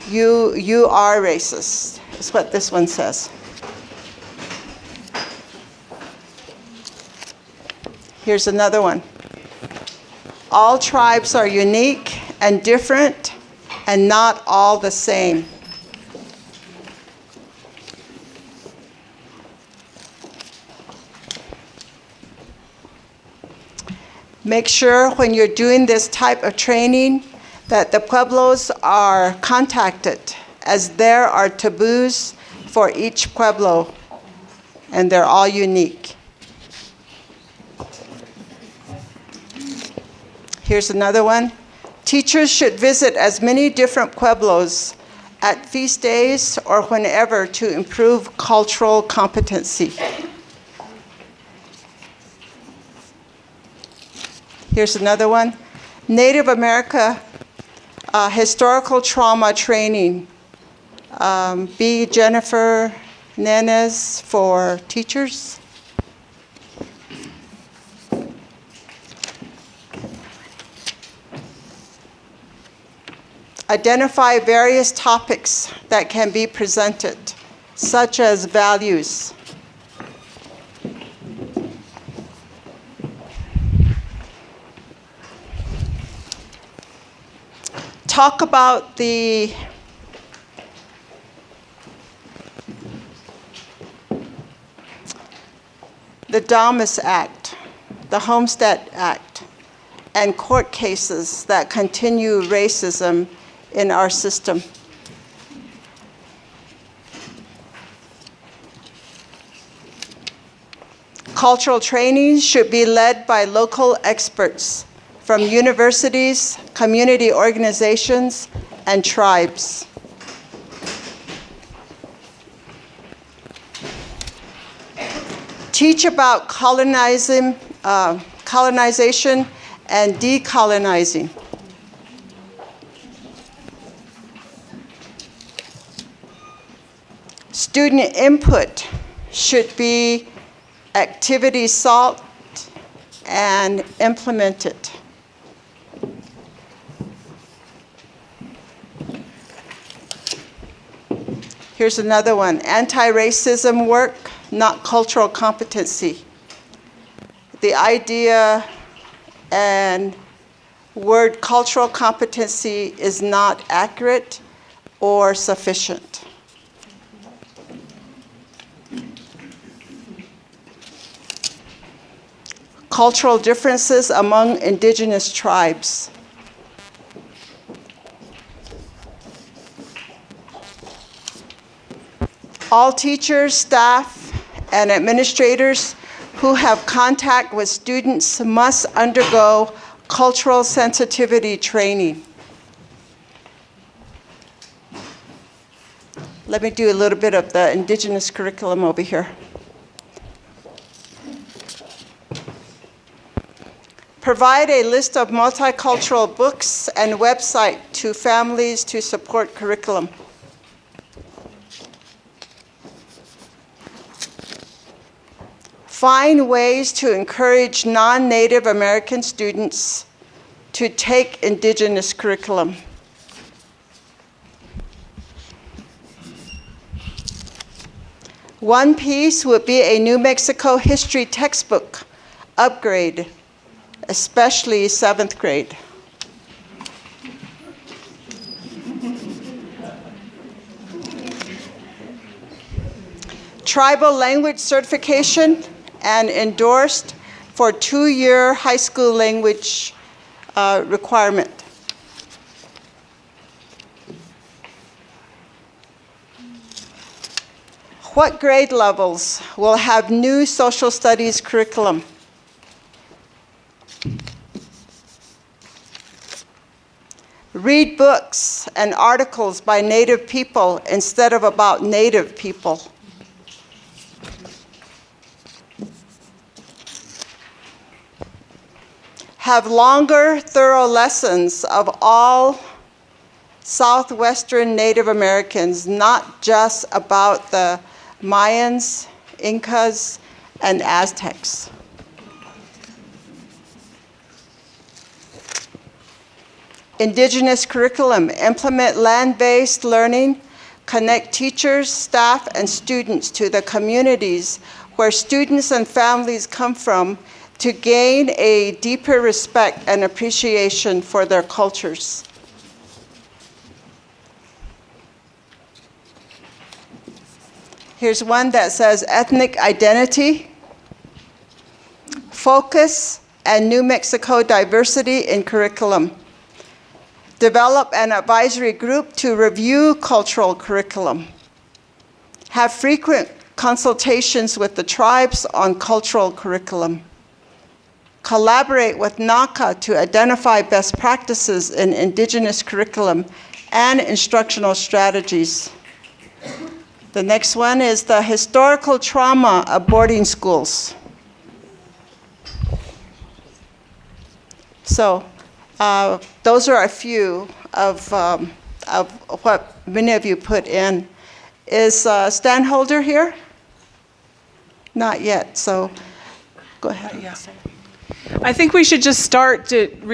you are racist. That's what this one says. Here's another one. All tribes are unique and different and not all the same. Make sure when you're doing this type of training that the pueblos are contacted, as there are taboos for each pueblo, and they're all unique. Here's another one. Teachers should visit as many different pueblos at feast days or whenever to improve cultural competency. Here's another one. Native America historical trauma training. B. Jennifer Nenes for teachers. Identify various topics that can be presented, such as values. Talk about the Domus Act, the Homestead Act, and court cases that continue racism in our system. Cultural trainings should be led by local experts from universities, community organizations, and tribes. Teach about colonization and decolonizing. Student input should be activity sought and implemented. Here's another one. Anti-racism work, not cultural competency. The idea and word cultural competency is not accurate or sufficient. Cultural differences among indigenous tribes. All teachers, staff, and administrators who have contact with students must undergo cultural sensitivity training. Let me do a little bit of the indigenous curriculum over here. Provide a list of multicultural books and website to families to support curriculum. Find ways to encourage non-Native American students to take indigenous curriculum. One piece would be a New Mexico history textbook upgrade, especially 7th grade. Tribal language certification and endorsed for 2-year high school language requirement. What grade levels will have new social studies curriculum? Read books and articles by Native people instead of about Native people. Have longer, thorough lessons of all Southwestern Native Americans, not just about the Mayans, Incas, and Aztecs. Indigenous curriculum, implement land-based learning, connect teachers, staff, and students to the communities where students and families come from to gain a deeper respect and appreciation for their cultures. Here's one that says ethnic identity, focus, and New Mexico diversity in curriculum. Develop an advisory group to review cultural curriculum. Have frequent consultations with the tribes on cultural curriculum. Collaborate with NACA to identify best practices in Indigenous curriculum and instructional strategies. The next one is the historical trauma of boarding schools. So those are a few of what many of you put in. Is Stan Holder here? Not yet, so go ahead. I think we should just start to